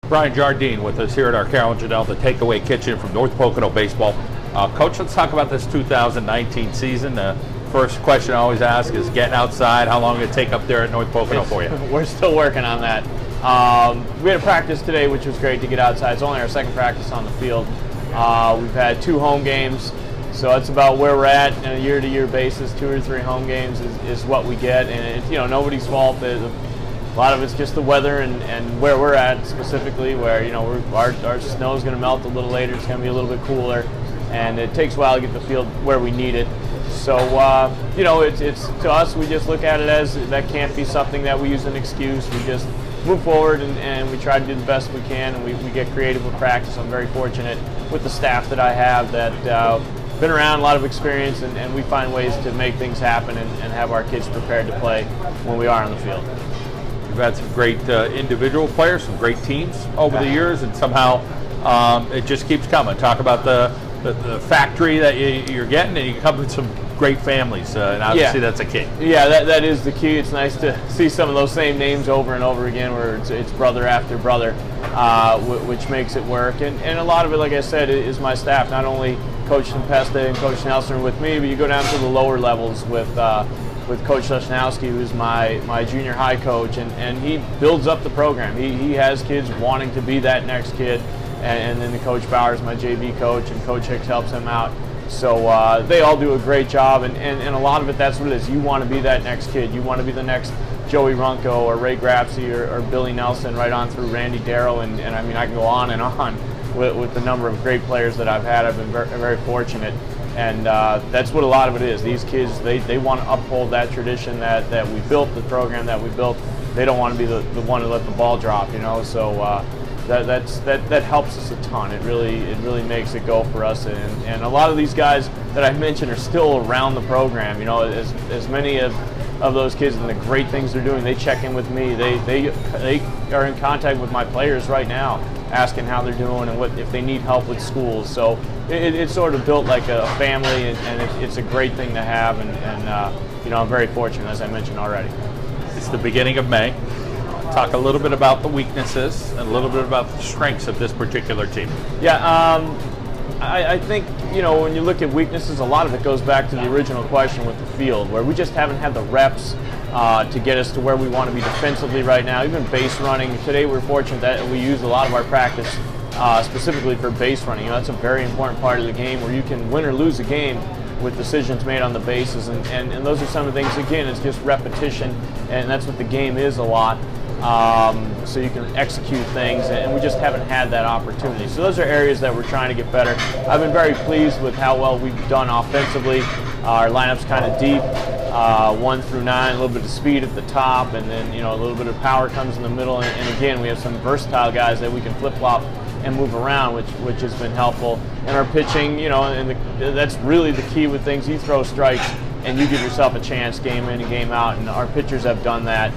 Brian Jardine with us here at our Carol Janelle, the Takeaway Kitchen from North Pocono Baseball. Coach, let's talk about this 2019 season. First question I always ask is getting outside. How long did it take up there at North Pocono for you? We're still working on that. We had a practice today, which was great to get outside. It's only our second practice on the field. We've had 2 home games, so that's about where we're at on a year-to-year basis. 2 or 3 home games is what we get, and it's, nobody's fault. A lot of it's just the weather and where we're at specifically, where our snow is going to melt a little later. It's going to be a little bit cooler, and it takes a while to get the field where we need it. So it's to us, we just look at it as that can't be something that we use an excuse. We just move forward and we try to do the best we can, and we get creative with practice. I'm very fortunate with the staff that I have that been around, a lot of experience, and we find ways to make things happen and have our kids prepared to play when we are on the field. You've had some great individual players, some great teams over the years, and somehow it just keeps coming. Talk about the factory that you're getting, and you come with some great families, and obviously that's a key. Yeah, that is the key. It's nice to see some of those same names over and over again, where it's brother after brother, which makes it work. And a lot of it, like I said, is my staff. Not only Coach Tempesta and Coach Nelson are with me, but you go down to the lower levels with Coach Sosnowski, who's my junior high coach, and he builds up the program. He has kids wanting to be that next kid, and then the Coach Bowers, my JV coach, and Coach Hicks helps him out. So they all do a great job, and a lot of it, that's what it is. You want to be that next kid. You want to be the next Joey Runco or Ray Grapsey or Billy Nelson, right on through Randy Darrow, and I mean, I can go on and on with the number of great players that I've had. I've been very, very fortunate. And that's what a lot of it is. These kids, they want to uphold that tradition that we built, the program that we built. They don't want to be the one to let the ball drop, So that helps us a ton. It really makes it go for us. And a lot of these guys that I mentioned are still around the program. As many of those kids and the great things they're doing, they check in with me. They are in contact with my players right now, asking how they're doing and if they need help with schools. So it's sort of built like a family, and it's a great thing to have, and I'm very fortunate, as I mentioned already. It's the beginning of May. Talk a little bit about the weaknesses and a little bit about the strengths of this particular team. Yeah, I think, when you look at weaknesses, a lot of it goes back to the original question with the field, where we just haven't had the reps to get us to where we want to be defensively right now. Even base running, today we're fortunate that we use a lot of our practice specifically for base running. That's a very important part of the game, where you can win or lose a game with decisions made on the bases, and those are some of the things. Again, it's just repetition, and that's what the game is a lot. So you can execute things, and we just haven't had that opportunity. So those are areas that we're trying to get better. I've been very pleased with how well we've done offensively. Our lineup's kind of deep, 1 through 9, a little bit of speed at the top, and then a little bit of power comes in the middle. And again, we have some versatile guys that we can flip-flop and move around, which has been helpful. And our pitching, that's really the key with things. You throw strikes, and you give yourself a chance game in and game out, and our pitchers have done that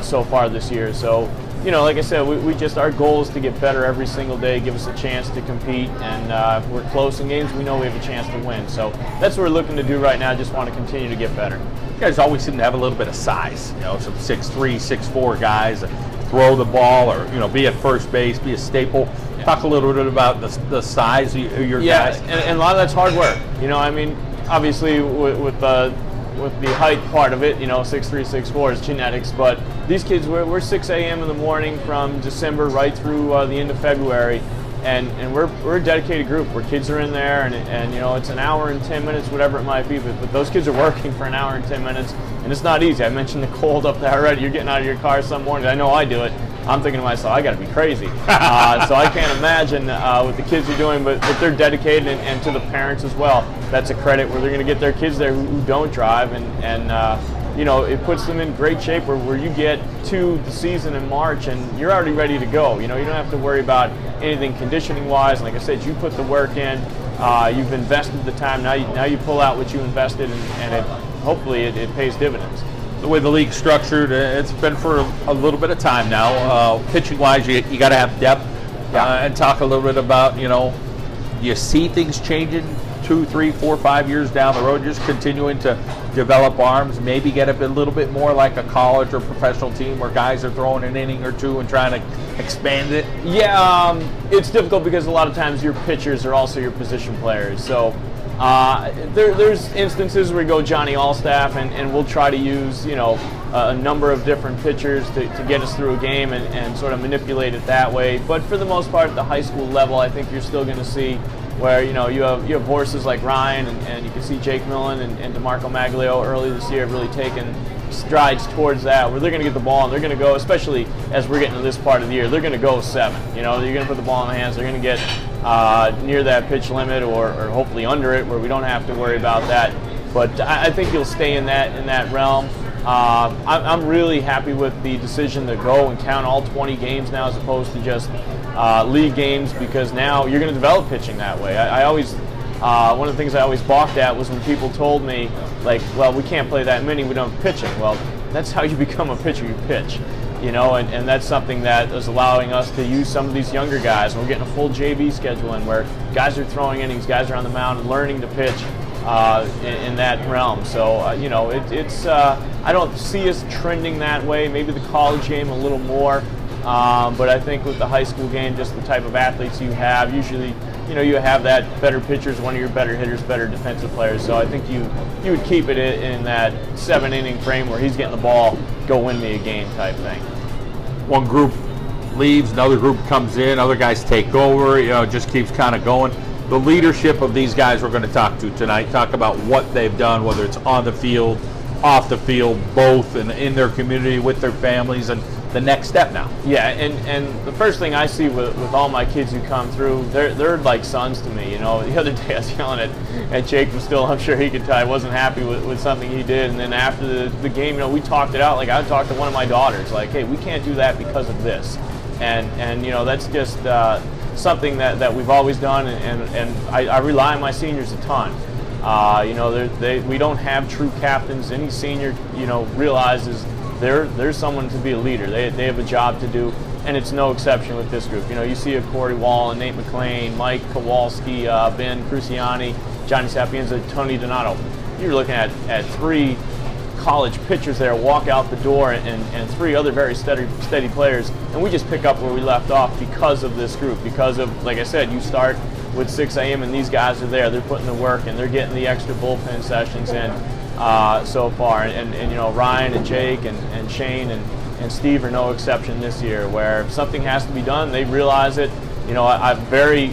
so far this year. So, like I said, we just, our goal is to get better every single day, give us a chance to compete, and if we're close in games, we know we have a chance to win. So that's what we're looking to do right now. Just want to continue to get better. You guys always seem to have a little bit of size, some 6'3", 6'4" guys that throw the ball or, be at first base, be a staple. Yeah. Talk a little bit about the size of your guys. Yeah, and a lot of that's hard work. Obviously with the height part of it, 6'3", 6'4" is genetics, but these kids, we're 6 a.m. in the morning from December right through the end of February, and we're a dedicated group where kids are in there, and it's an hour and 10 minutes, whatever it might be, but those kids are working for an hour and 10 minutes, and it's not easy. I mentioned the cold up there already. You're getting out of your car some mornings. I know I do it. I'm thinking to myself, I got to be crazy. So I can't imagine what the kids are doing, but they're dedicated, and to the parents as well. That's a credit where they're going to get their kids there who don't drive, and it puts them in great shape where you get to the season in March and you're already ready to go. You don't have to worry about anything conditioning-wise. Like I said, you put the work in, you've invested the time. Now you pull out what you invested, and hopefully it pays dividends. The way the league's structured, it's been for a little bit of time now. Pitching-wise, you got to have depth. And talk a little bit about, you see things changing 2, 3, 4, 5 years down the road, just continuing to develop arms, maybe get a little bit more like a college or professional team where guys are throwing an inning or two and trying to expand it? Yeah, it's difficult because a lot of times your pitchers are also your position players. So there's instances where we go Johnny Allstaff and we'll try to use, a number of different pitchers to get us through a game and sort of manipulate it that way. But for the most part, at the high school level, I think you're still going to see where you have horses like Ryan and you can see Jake Millen and DeMarco Maglio early this year have really taken strides towards that, where they're going to get the ball and they're going to go, especially as we're getting to this part of the year, they're going to go 7. You're going to put the ball in the hands, they're going to get near that pitch limit or hopefully under it, where we don't have to worry about that. But I think you'll stay in that realm. I'm really happy with the decision to go and count all 20 games now as opposed to just league games, because now you're going to develop pitching that way. I always one of the things I always balked at was when people told me, like, well, we can't play that many, we don't have pitching. Well, that's how you become a pitcher, you pitch. And that's something that is allowing us to use some of these younger guys. We're getting a full JV schedule in where guys are throwing innings, guys are on the mound and learning to pitch in that realm. So, it's I don't see us trending that way. Maybe the college game a little more, but I think with the high school game, just the type of athletes you have, usually, you have that better pitchers, one of your better hitters, better defensive players. So I think you would keep it in that 7-inning frame where he's getting the ball, go win me a game type thing. One group leaves, another group comes in, other guys take over, it just keeps kind of going. The leadership of these guys we're going to talk to tonight, talk about what they've done, whether it's on the field, off the field, both, and in their community, with their families, and the next step now. Yeah, and the first thing I see with all my kids who come through, they're like sons to me. The other day I was yelling at Jake Still, I'm sure he could tell I wasn't happy with something he did, and then after the game, we talked it out. Like, I talked to one of my daughters, like, hey, we can't do that because of this. And that's just something that we've always done, and I rely on my seniors a ton. We don't have true captains. Any senior, realizes there's someone to be a leader. They have a job to do, and it's no exception with this group. You see a Corey Wall and Nate McLean, Mike Kowalski, Ben Cruciani, Johnny Sapienza, Tony Donato. You're looking at 3 college pitchers there walk out the door and 3 other very steady players, and we just pick up where we left off because of this group, because of, like I said, you start with 6 a.m. and these guys are there, they're putting the work and they're getting the extra bullpen sessions in so far, and Ryan and Jake and Shane and Steve are no exception this year, where if something has to be done, they realize it. I very,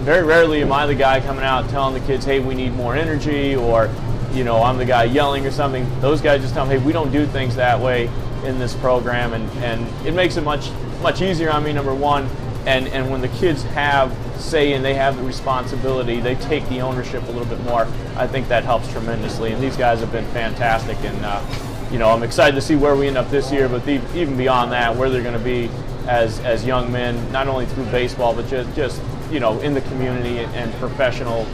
very rarely am I the guy coming out telling the kids, hey, we need more energy, or I'm the guy yelling or something. Those guys just tell me, hey, we don't do things that way in this program, and it makes it much easier on me, number one, and when the kids have say and they have the responsibility, they take the ownership a little bit more. I think that helps tremendously, and these guys have been fantastic, and I'm excited to see where we end up this year, but even beyond that, where they're going to be as young men, not only through baseball, but just in the community and professional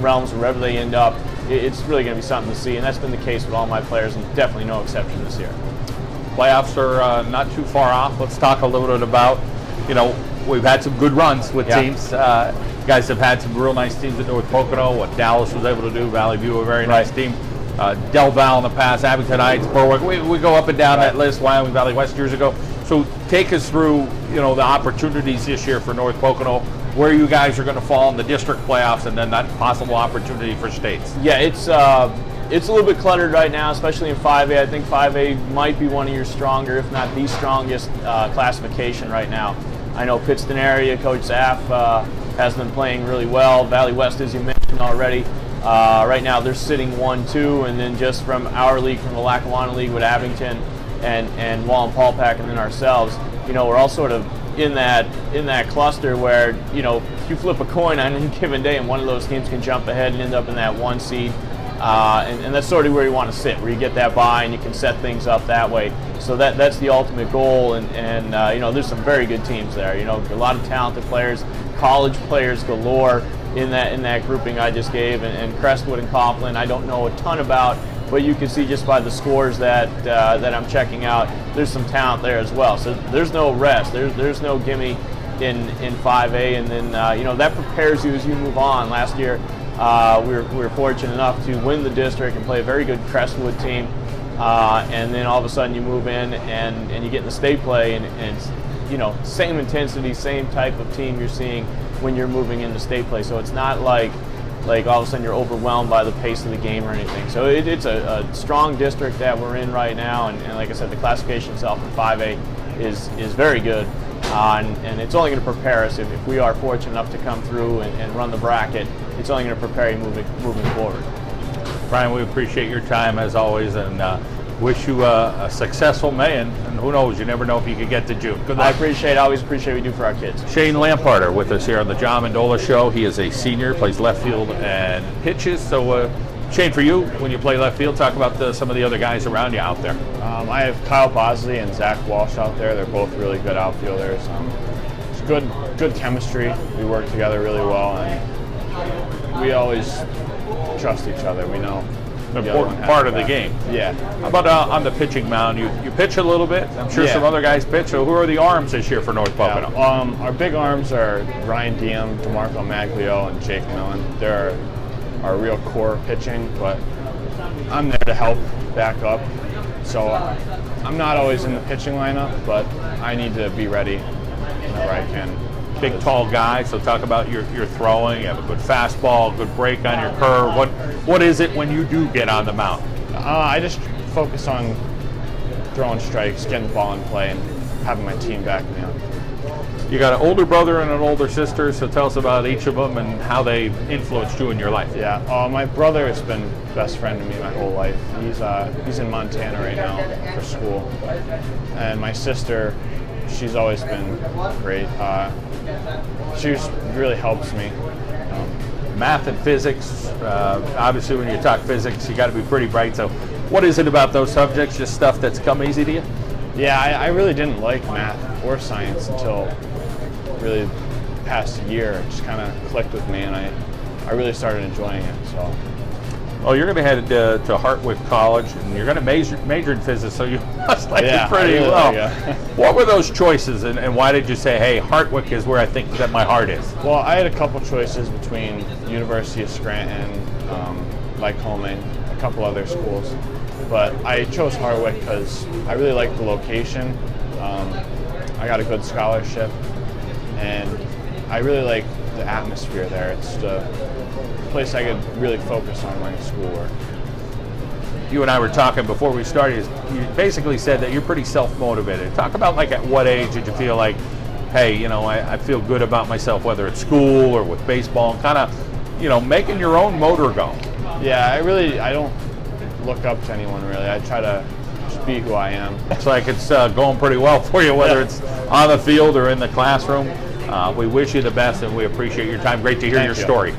realms, wherever they end up. It's really going to be something to see, and that's been the case with all my players, and definitely no exception this year. Playoffs are not too far off. Let's talk a little bit about, we've had some good runs with teams. You guys have had some real nice teams at North Pocono, what Dallas was able to do, Valley View, a very nice team. Del Val in the past, Abington Heights, Berwick. We go up and down that list, Wyoming Valley West years ago. So take us through, the opportunities this year for North Pocono, where you guys are going to fall in the district playoffs, and then that possible opportunity for states. Yeah, it's a little bit cluttered right now, especially in 5A. I think 5A might be one of your stronger, if not the strongest, classification right now. I know Pittston area, Coach Zaff has been playing really well. Valley West, as you mentioned already, right now they're sitting 1-2, and then just from our league, from the Lackawanna League with Abington and Wallenpaupack, and then ourselves, we're all sort of in that cluster where, if you flip a coin on any given day and one of those teams can jump ahead and end up in that 1 seed, and that's sort of where you want to sit, where you get that bye and you can set things up that way. So that's the ultimate goal, and there's some very good teams there. A lot of talented players, college players galore in that grouping I just gave, and Crestwood and Coughlin I don't know a ton about, but you can see just by the scores that I'm checking out, there's some talent there as well. So there's no rest. There's no gimme in 5A, and then that prepares you as you move on. Last year, we were fortunate enough to win the district and play a very good Crestwood team. And then all of a sudden you move in and you get in the state play, and it's, you know, same intensity, same type of team you're seeing when you're moving into state play. So it's not like all of a sudden you're overwhelmed by the pace of the game or anything. So it's a strong district that we're in right now, and like I said, the classification itself in 5A is very good, and it's only going to prepare us if we are fortunate enough to come through and run the bracket. It's only going to prepare you moving forward. Brian, we appreciate your time as always, and wish you a successful May, and who knows, you never know if you could get to June. Good luck. Always appreciate what we do for our kids. Shane Lamparter with us here on the John Mendola Show. He is a senior, plays left field and pitches. So, Shane, for you, when you play left field, talk about some of the other guys around you out there. I have Kyle Bosley and Zach Walsh out there. They're both really good outfielders. It's good chemistry. We work together really well, and we always trust each other. We know An important part of the game. Yeah. How about on the pitching mound? You pitch a little bit. I'm sure some other guys pitch. So who are the arms this year for North Pocono? Our big arms are Ryan Diem, DeMarco Maglio, and Jake Millen. They're our real core pitching, but I'm there to help back up. So I'm not always in the pitching lineup, but I need to be ready whenever I can. Big, tall guy, so talk about your throwing. You have a good fastball, good break on your curve. What is it when you do get on the mound? I just focus on throwing strikes, getting the ball in play, and having my team back me up. You got an older brother and an older sister, so tell us about each of them and how they influenced you in your life. Yeah, my brother has been best friend to me my whole life. He's in Montana right now for school, and my sister, she's always been great. She just really helps me. Math and physics, obviously when you talk physics, you got to be pretty bright. So what is it about those subjects, just stuff that's come easy to you? Yeah, I really didn't like math or science until really past year. It just kind of clicked with me, and I really started enjoying it. So. Well, you're going to be headed to Hartwick College, and you're going to major in physics, so you must like it pretty well. What were those choices, and why did you say, hey, Hartwick is where I think that my heart is? Well, I had a couple choices between University of Scranton, Lycoming, a couple other schools, but I chose Hartwick because I really liked the location. I got a good scholarship, and I really like the atmosphere there. It's the place I could really focus on my schoolwork. You and I were talking before we started. You basically said that you're pretty self-motivated. Talk about, like, at what age did you feel like, hey, you know, I feel good about myself, whether it's school or with baseball, and kind of, you know, making your own motor go. Yeah, I don't look up to anyone really. I try to just be who I am. It's like it's going pretty well for you, whether it's on the field or in the classroom. We wish you the best, and we appreciate your time. Great to hear your story.